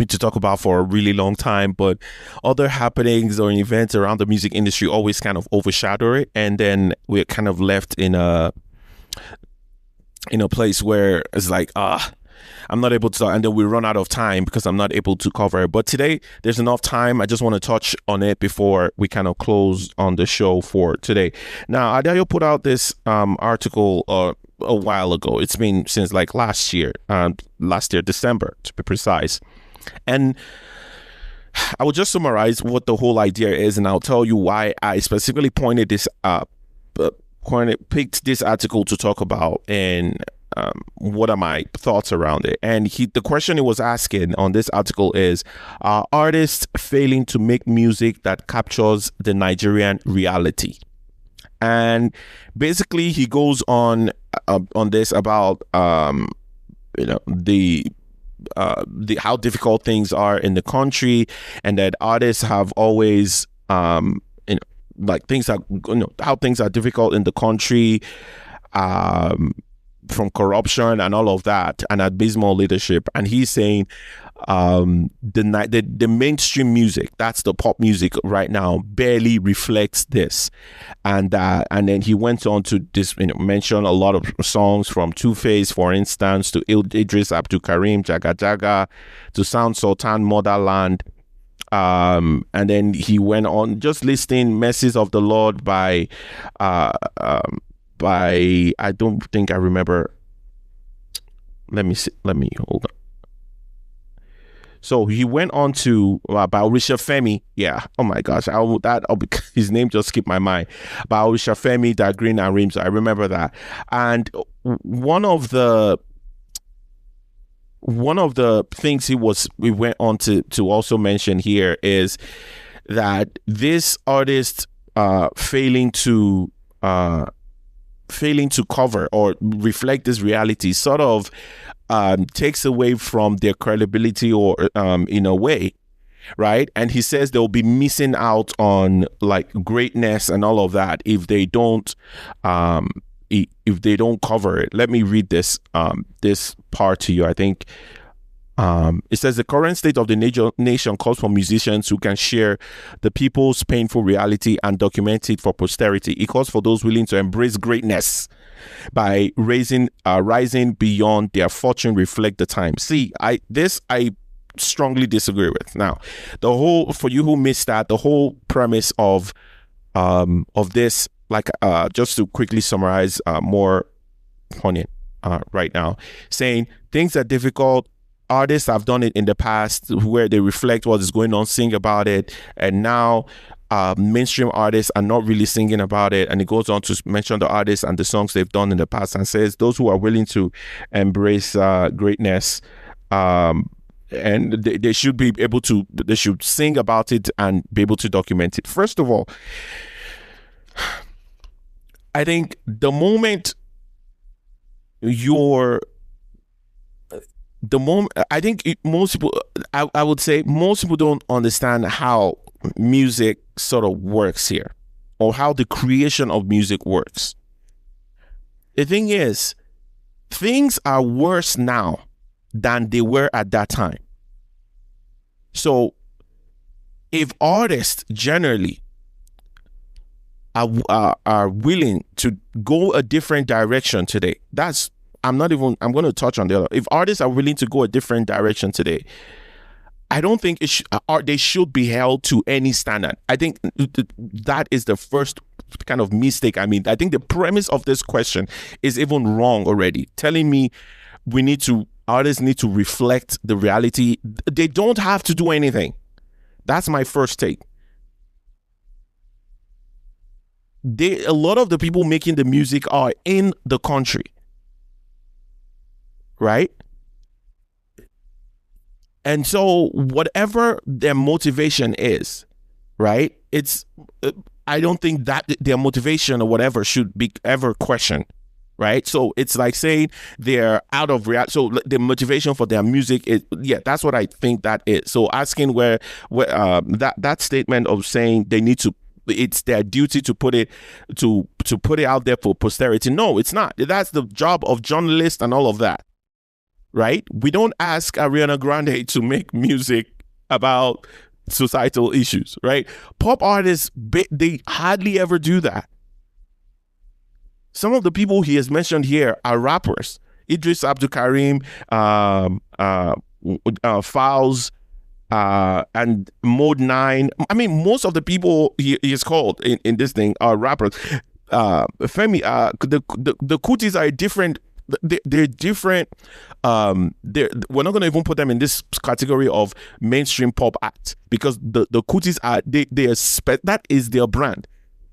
to talk about for a really long time, but other happenings or events around the music industry always kind of overshadow it, and then we're kind of left in a place where it's like, I'm not able to, and then we run out of time because I'm not able to cover it. But today, there's enough time. I just want to touch on it before we kind of close on the show for today. Now, Adeayo put out this article a while ago. It's been since like last year, December to be precise. And I will just summarize what the whole idea is, and I'll tell you why I specifically picked this article to talk about, and what are my thoughts around it? And the question he was asking on this article is, are artists failing to make music that captures the Nigerian reality? And basically, he goes on this about the how difficult things are in the country, and that artists have always like things are how things are difficult in the country, from corruption and all of that, and abysmal leadership. And he's saying the mainstream music, that's the pop music right now, barely reflects this. And then he went on to mention a lot of songs from Two-Face, for instance, to Idris Abdulkarim, Jaga Jaga, to Sound Sultan, Motherland. And then he went on just listing Mercies of the Lord by I don't think I remember. Let me hold on. So he went on to by Orisha Femi. Yeah. Oh my gosh. His name just skipped my mind. By Orisha Femi, that Green and Rims. I remember that. And one of the things we went on to also mention here is that this artist failing to cover or reflect this reality sort of takes away from their credibility, or in a way, right? And he says they'll be missing out on like greatness and all of that if they don't cover it. Let me read this part to you. I think it says the current state of the nation calls for musicians who can share the people's painful reality and document it for posterity. It calls for those willing to embrace greatness by rising beyond their fortune, reflect the time. See, I strongly disagree with. Now, for you who missed that, the whole premise of this, like just to quickly summarize more poignant right now, saying things are difficult. Artists have done it in the past where they reflect what is going on, sing about it, and now mainstream artists are not really singing about it. And it goes on to mention the artists and the songs they've done in the past, and says those who are willing to embrace greatness, and they should be able to, they should sing about it and be able to document it. First of all, I think the moment most people, I would say most people don't understand how music sort of works here, or how the creation of music works. The thing is, things are worse now than they were at that time. So if artists generally are willing to go a different direction today, I'm going to touch on the other. If artists are willing to go a different direction today, I don't think they should be held to any standard. I think that is the first kind of mistake. I mean, I think the premise of this question is even wrong already. Telling me artists need to reflect the reality. They don't have to do anything. That's my first take. A lot of the people making the music are in the country, right? And so whatever their motivation is, right, I don't think that their motivation or whatever should be ever questioned, right? So it's like saying they're out of reality. So the motivation for their music is, that's what I think that is. So asking where that statement of saying they need to, it's their duty to put it out there for posterity. No, it's not. That's the job of journalists and all of that. Right? We don't ask Ariana Grande to make music about societal issues, right? Pop artists, they hardly ever do that. Some of the people he has mentioned here are rappers. Idris Abdulkarim, Fowls, and Mode 9. I mean, most of the people he is called in this thing are rappers. Femi, the Kutis are different. They're different. We're not going to even put them in this category of mainstream pop act, because the Kutis are that is their brand.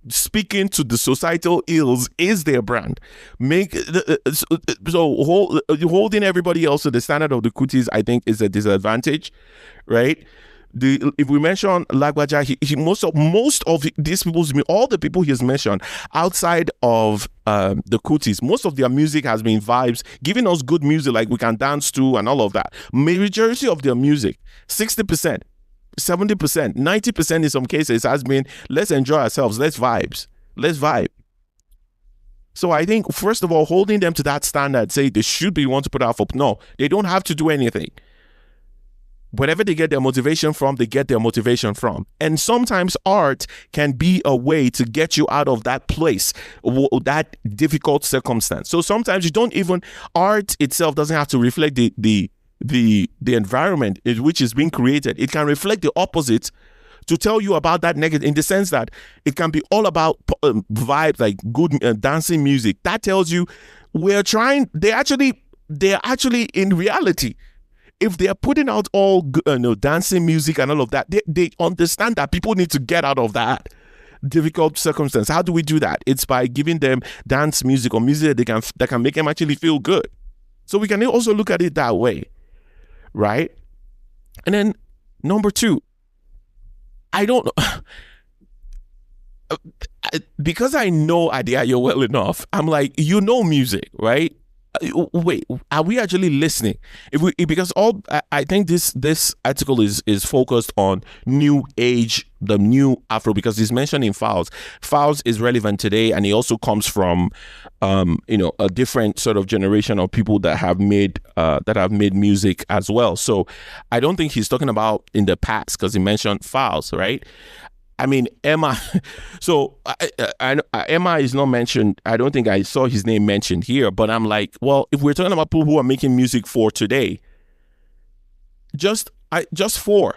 speaking to the societal ills is their brand. Holding everybody else to the standard of the Kutis, I think, is a disadvantage, right? If we mention Lagbaja, most of these people's, all the people he's mentioned outside of the Kutis, most of their music has been vibes, giving us good music like we can dance to and all of that. Majority of their music, 60%, 70%, 90% in some cases has been, let's enjoy ourselves, let's vibe. So I think, first of all, holding them to that standard, say they should be one to put out for, no, they don't have to do anything. Wherever they get their motivation from, they get their motivation from. And sometimes art can be a way to get you out of that place, that difficult circumstance. So sometimes you don't even, art itself doesn't have to reflect the environment in which is being created. It can reflect the opposite to tell you about that negative, in the sense that it can be all about vibes, like good dancing music. That tells you they're actually in reality, if they are putting out all dancing music and all of that, they understand that people need to get out of that difficult circumstance. How do we do that? It's by giving them dance music or music that can make them actually feel good. So we can also look at it that way, right? And then number two, I don't know, because I know Adeayo well enough, I'm like, music, right? Wait, are we actually listening? Because I think this article is focused on new age, the new Afro, because he's mentioning Falz. Falz is relevant today, and he also comes from a different sort of generation of people that have made music as well. So I don't think he's talking about in the past, because he mentioned Falz, right? I mean, Emma. So Emma is not mentioned. I don't think I saw his name mentioned here. But I'm like, well, if we're talking about people who are making music for today, just for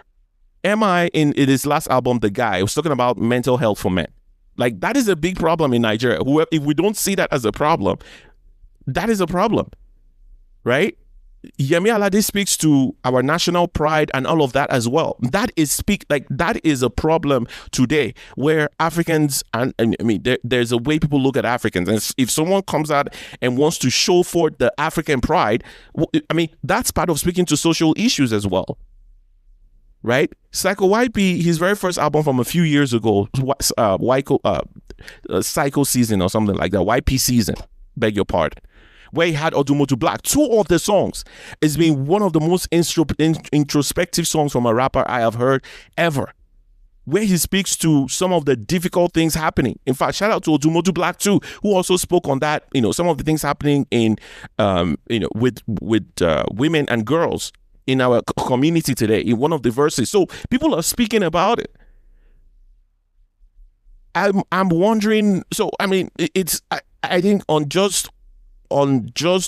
Emma in his last album, The Guy, was talking about mental health for men. Like, that is a big problem in Nigeria. If we don't see that as a problem, that is a problem, right? Yemi Alade speaks to our national pride and all of that as well. That is a problem today, where Africans, and I mean, there's a way people look at Africans, and if someone comes out and wants to show forth the African pride, I mean, that's part of speaking to social issues as well, right? Psycho YP, his very first album from a few years ago, Psycho Season or something like that, YP Season, beg your pardon, where he had Odumodu Black. Two of the songs has been one of the most introspective songs from a rapper I have heard ever, where he speaks to some of the difficult things happening. In fact, shout out to Odumodu Black too, who also spoke on that, some of the things happening in, with women and girls in our community today, in one of the verses. So people are speaking about it. I'm wondering, so I mean, I think on just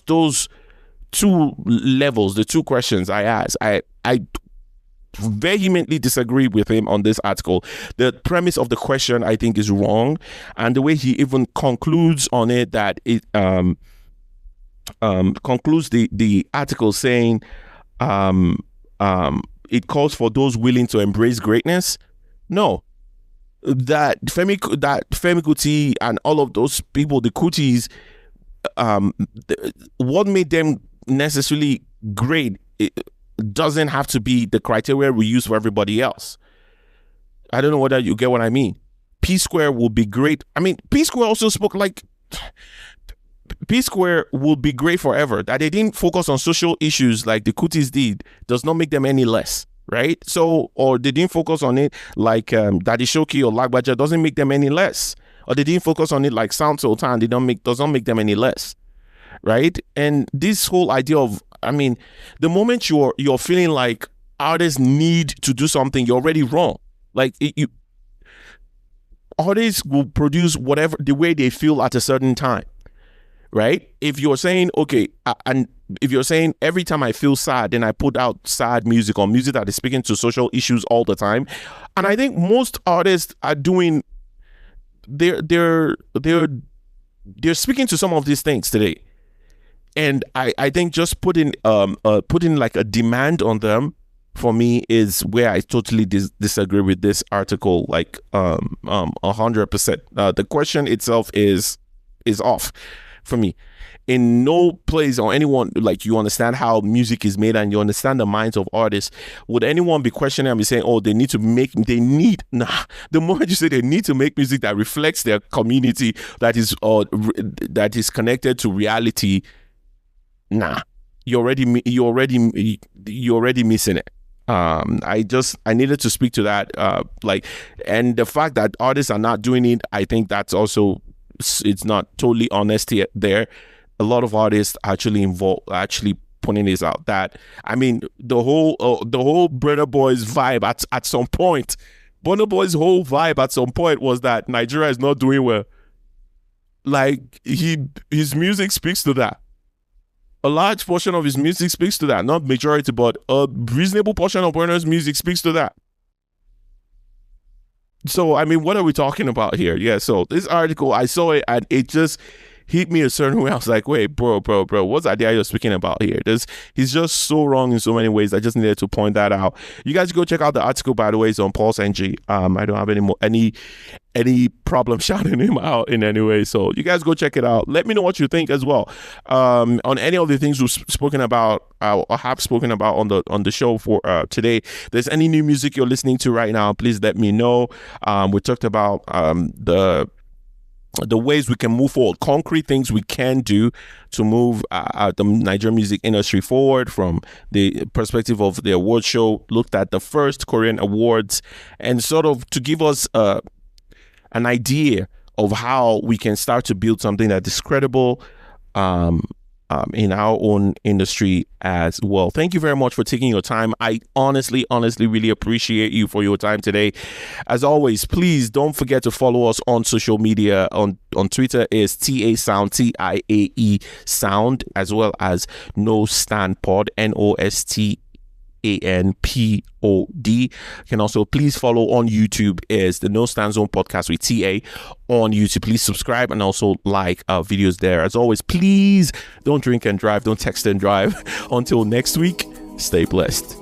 those two levels, the two questions I asked, I vehemently disagree with him on this article. The premise of the question, I think, is wrong, and the way he even concludes on it, that it concludes the article saying it calls for those willing to embrace greatness. No, that Femi Kuti and all of those people, the Kutis, what made them necessarily great, it doesn't have to be the criteria we use for everybody else. I don't know whether you get what I mean. P Square will be great. I mean, P Square also spoke like P Square will be great forever. That they didn't focus on social issues like the Kutis did does not make them any less, right? So, or they didn't focus on it like Daddy Shoki or Lagbaja doesn't make them any less. Or they didn't focus on it like Sound Sultan, does not make them any less, right? And this whole idea of, I mean, the moment you're feeling like artists need to do something, you're already wrong. Like artists will produce whatever the way they feel at a certain time, right? If you're saying, okay, and if you're saying every time I feel sad, then I put out sad music or music that is speaking to social issues all the time, and I think most artists are doing. They're speaking to some of these things today, and I think just putting like a demand on them for me is where I totally disagree with this article, like 100%. The question itself is off for me. In no place or anyone, like, you understand how music is made and you understand the minds of artists, would anyone be questioning and be saying, oh, the moment you say they need to make music that reflects their community, that is connected to reality, you're already missing it. I needed to speak to that, and the fact that artists are not doing it, I think that's also, it's not totally honest yet there. A lot of artists actually putting this out, that, I mean, the whole Burna Boy's vibe at some point, Burna Boy's whole vibe at some point was that Nigeria is not doing well. Like, his music speaks to that. A large portion of his music speaks to that. Not majority, but a reasonable portion of Burna's music speaks to that. So, I mean, what are we talking about here? Yeah, so this article, I saw it and it just hit me a certain way. I was like, wait, bro, what's the idea you're speaking about here? He's just so wrong in so many ways. I just needed to point that out. You guys go check out the article, by the way. It's on Pulse NG. I don't have any problem shouting him out in any way. So you guys go check it out. Let me know what you think as well. On any of the things we've spoken about or have spoken about on the show for today. If there's any new music you're listening to right now, please let me know. We talked about the ways we can move forward, concrete things we can do to move the Nigerian music industry forward from the perspective of the award show. Looked at the first Korean awards and sort of to give us an idea of how we can start to build something that is credible in our own industry as well. Thank you very much for taking your time. I honestly really appreciate you for your time today. As always, please don't forget to follow us on social media. On Twitter is TA Sound, TIAE Sound, as well as No Stand Pod, NOSTANPOD. You can also please follow on YouTube is the No Stand Zone podcast with TA on YouTube. Please subscribe and also like our videos there. As always, please don't drink and drive, don't text and drive. Until next week, stay blessed.